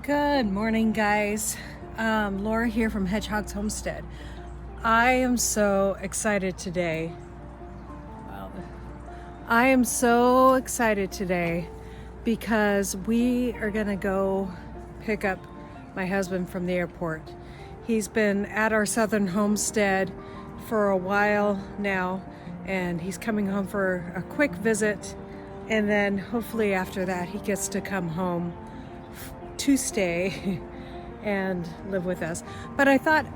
Good morning, guys. Laura here from Hedgehog's Homestead. I am so excited today. I am so excited today because we are gonna go pick up my husband from the airport. He's been at our southern homestead for a while now, and he's coming home for a quick visit, and then hopefully after that he gets to come home to stay and live with us. But I thought,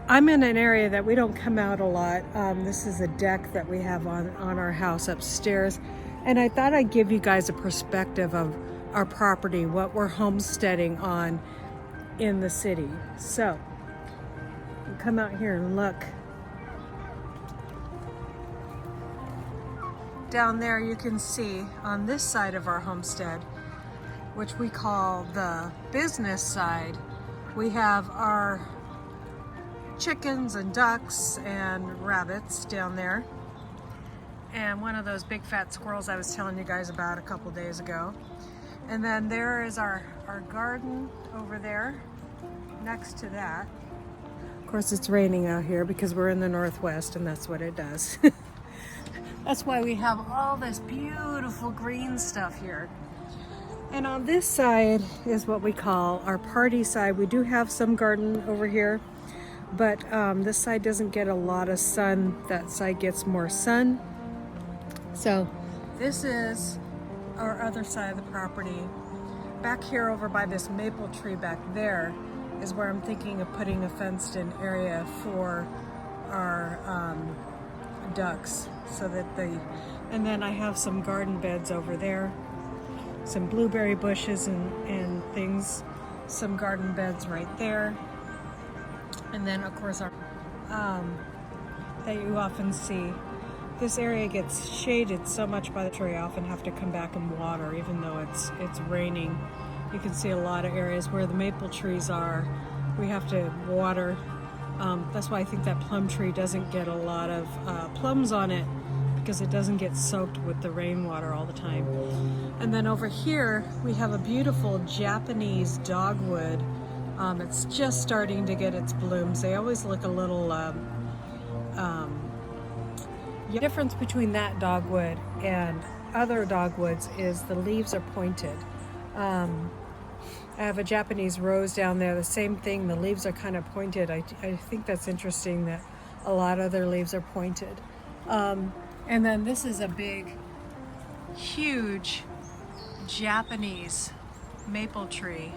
I'm in an area that we don't come out a lot. This is a deck that we have on our house upstairs, and I thought I'd give you guys a perspective of our property, what we're homesteading on in the city. So come out here and look. Down there you can see on this side of our homestead, which we call the business side, we have our chickens and ducks and rabbits down there, and one of those big fat squirrels I was telling you guys about a couple days ago. And then there is our garden over there next to that. Of course, it's raining out here because we're in the Northwest, and that's what it does. That's why we have all this beautiful green stuff here. And on this side is what we call our party side. We do have some garden over here, but this side doesn't get a lot of sun. That side gets more sun. So this is our other side of the property. Back here over by this maple tree back there is where I'm thinking of putting a fenced in area for our ducks, so that and then I have some garden beds over there, some blueberry bushes and things, some garden beds right there. And then of course our that you often see. This area gets shaded so much by the tree, I often have to come back and water even though it's raining. You can see a lot of areas where the maple trees are, we have to water. That's why I think that plum tree doesn't get a lot of plums on it, because it doesn't get soaked with the rainwater all the time. And then over here we have a beautiful Japanese dogwood. It's just starting to get its blooms. They always look a little the difference between that dogwood and other dogwoods is the leaves are pointed. I have a Japanese rose down there, the same thing, the leaves are kind of pointed. I think that's interesting that a lot of their leaves are pointed. And then this is a big, huge Japanese maple tree.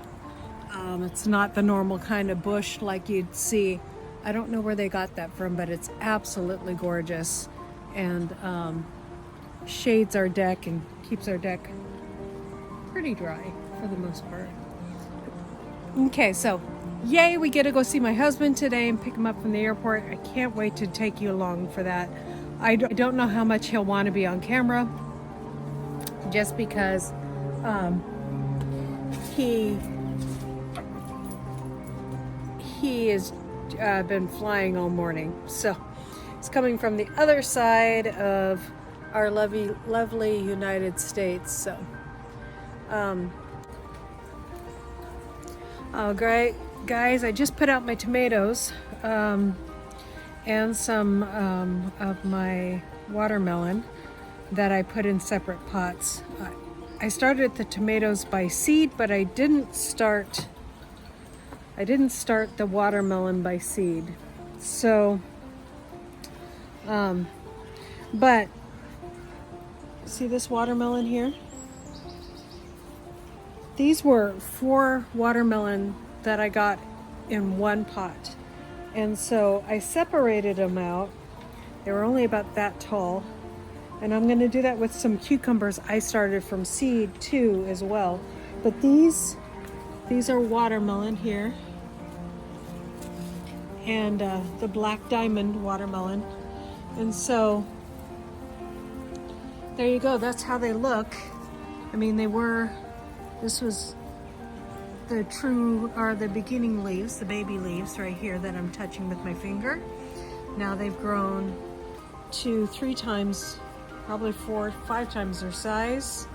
It's not the normal kind of bush like you'd see. I don't know where they got that from, but it's absolutely gorgeous, and shades our deck and keeps our deck pretty dry for the most part. Okay, so yay, we get to go see my husband today and pick him up from the airport. I can't wait to take you along for that. I don't know how much he'll want to be on camera, just because he has been flying all morning. So it's coming from the other side of our lovely United States. So oh, great guys, I just put out my tomatoes and some of my watermelon that I put in separate pots. I started the tomatoes by seed, but I didn't start the watermelon by seed. So but see this watermelon here? These were 4 watermelon that I got in one pot. And so I separated them out. They were only about that tall. And I'm gonna do that with some cucumbers I started from seed too as well. But these are watermelon here. And the black diamond watermelon. And so there you go, that's how they look. I mean, this was the beginning leaves, the baby leaves right here that I'm touching with my finger. Now they've grown to 3 times, probably 4, 5 times their size.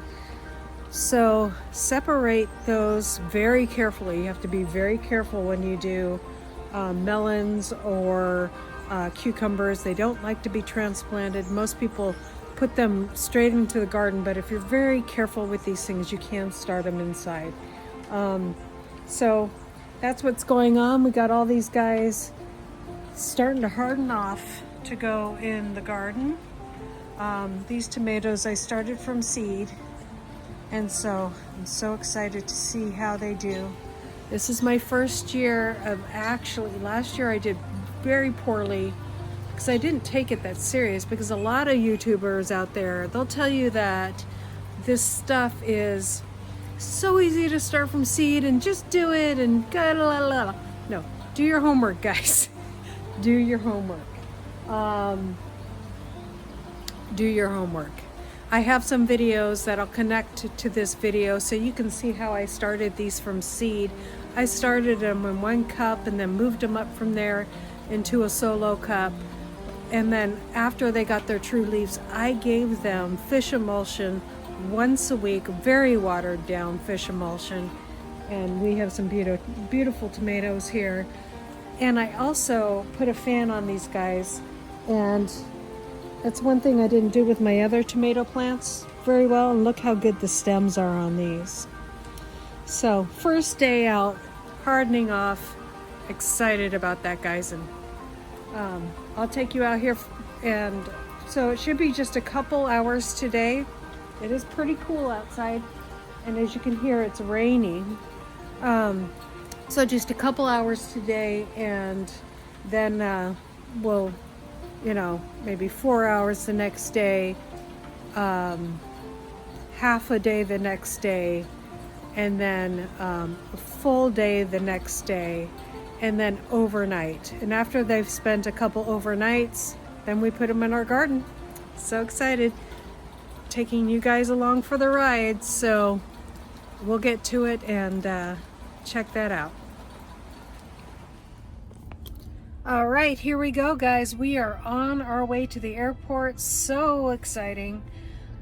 So separate those very carefully. You have to be very careful when you do melons or cucumbers. They don't like to be transplanted. Most people put them straight into the garden, but if you're very careful with these things, you can start them inside. So that's what's going on. We got all these guys starting to harden off to go in the garden. These tomatoes I started from seed, and so I'm so excited to see how they do. This is my first year of last year I did very poorly because I didn't take it that serious, because a lot of YouTubers out there, they'll tell you that this stuff is so easy to start from seed and just do it and no, do your homework, guys. Do your homework. Do your homework. I have some videos that'll connect to this video so you can see how I started these from seed. I started them in 1 cup and then moved them up from there into a solo cup. And then after they got their true leaves, I gave them fish emulsion once a week, very watered down fish emulsion. And we have some beautiful tomatoes here. And I also put a fan on these guys, and that's one thing I didn't do with my other tomato plants very well. And look how good the stems are on these. So first day out, hardening off, excited about that, guys. And I'll take you out here, and so it should be just a couple hours today. It is pretty cool outside, and as you can hear, it's raining. So just a couple hours today, and then we'll, maybe 4 hours the next day, half a day the next day, and then a full day the next day, and then overnight. And after they've spent a couple overnights, then we put them in our garden. So excited, taking you guys along for the ride. So we'll get to it and check that out. All right, here we go, guys. We are on our way to the airport. So exciting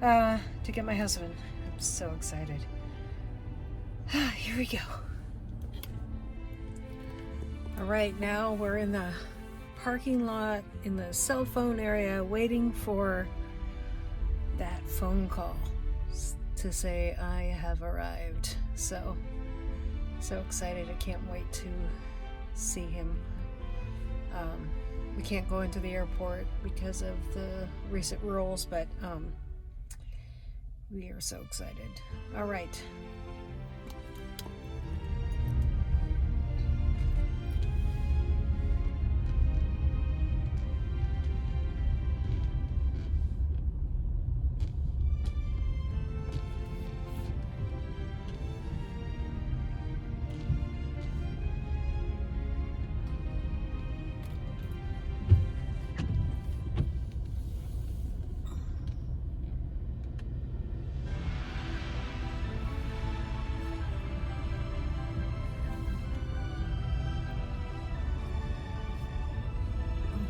to get my husband. I'm so excited. Here we go. All right, now we're in the parking lot in the cell phone area waiting for that phone call to say I have arrived. So excited. I can't wait to see him. We can't go into the airport because of the recent rules, but we are so excited. All right.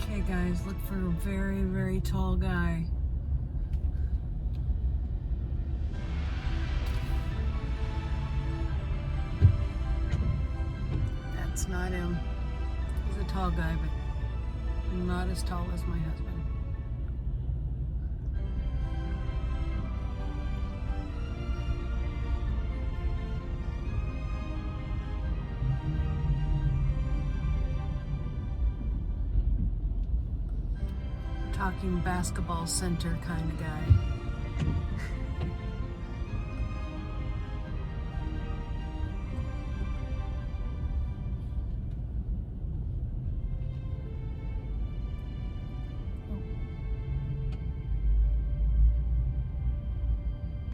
Okay, guys, look for a very, very tall guy. That's not him. He's a tall guy, but not as tall as my husband. Talking basketball center kind of guy.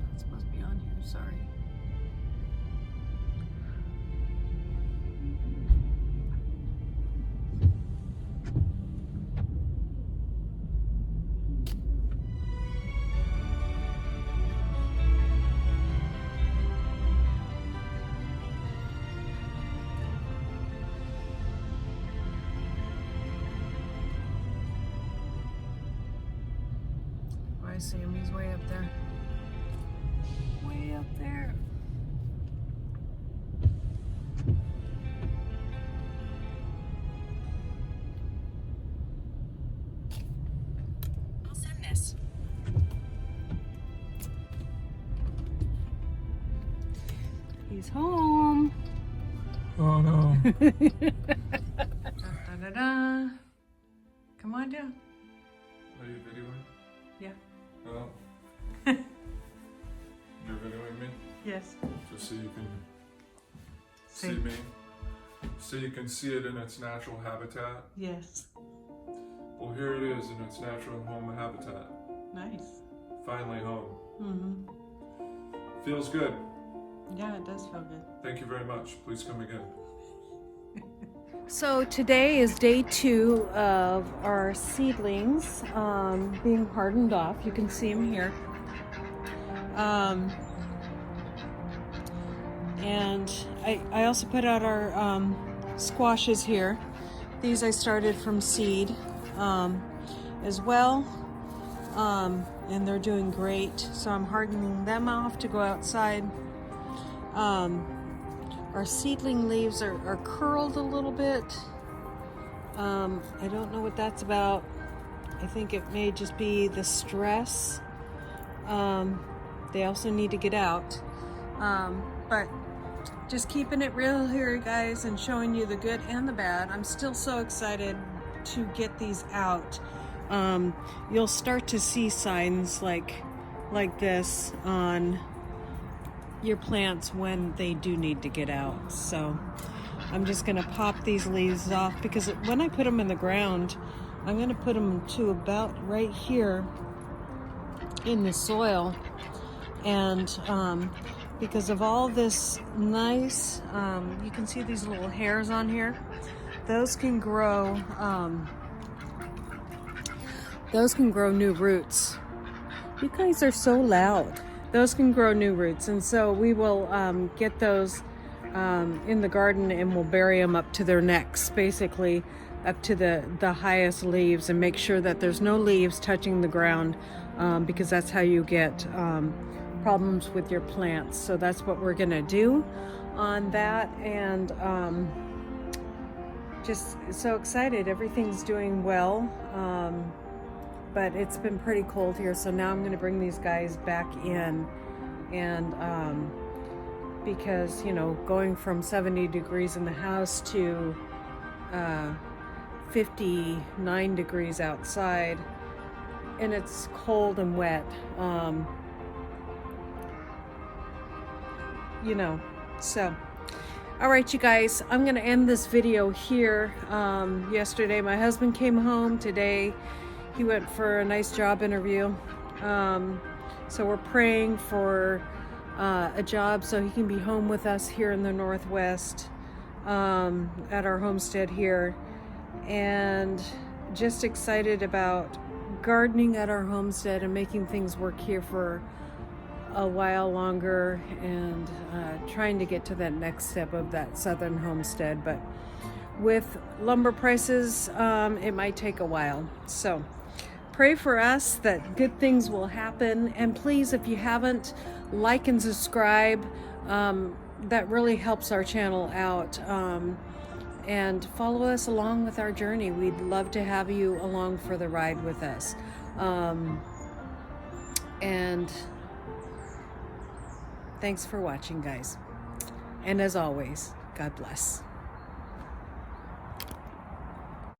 That's supposed to be on here, sorry. I see him, he's way up there. Way way up there. I'll send this. He's home. Oh no. Da, da, da. Come on down. Are you videoing? Yeah. Oh. You're videoing me? Yes. Just so you can see me? So you can see it in its natural habitat? Yes. Well, here it is in its natural home habitat. Nice. Finally home. Mm-hmm. Feels good. Yeah, it does feel good. Thank you very much. Please come again. So today is day 2 of our seedlings being hardened off. You can see them here. And I also put out our squashes here. These I started from seed as well. And they're doing great. So I'm hardening them off to go outside. Our seedling leaves are curled a little bit. I don't know what that's about. I think it may just be the stress. They also need to get out. But just keeping it real here, guys, and showing you the good and the bad. I'm still so excited to get these out. You'll start to see signs like this on your plants when they do need to get out. So I'm just gonna pop these leaves off because when I put them in the ground, I'm gonna put them to about right here in the soil. And because of all this nice, you can see these little hairs on here. Those can grow new roots. You guys are so loud. Those can grow new roots, and so we will get those in the garden, and we'll bury them up to their necks, basically up to the highest leaves, and make sure that there's no leaves touching the ground, because that's how you get problems with your plants. So that's what we're gonna do on that, and just so excited. Everything's doing well. But it's been pretty cold here, so now I'm going to bring these guys back in, and because, you know, going from 70 degrees in the house to 59 degrees outside, and it's cold and wet, you know, so all right, you guys, I'm going to end this video here. Yesterday my husband came home. Today he went for a nice job interview. So we're praying for a job so he can be home with us here in the Northwest at our homestead here. And just excited about gardening at our homestead and making things work here for a while longer, and trying to get to that next step of that southern homestead. But with lumber prices, it might take a while. So pray for us that good things will happen. And please, if you haven't, like and subscribe. That really helps our channel out. And follow us along with our journey. We'd love to have you along for the ride with us. And thanks for watching, guys. And as always, God bless.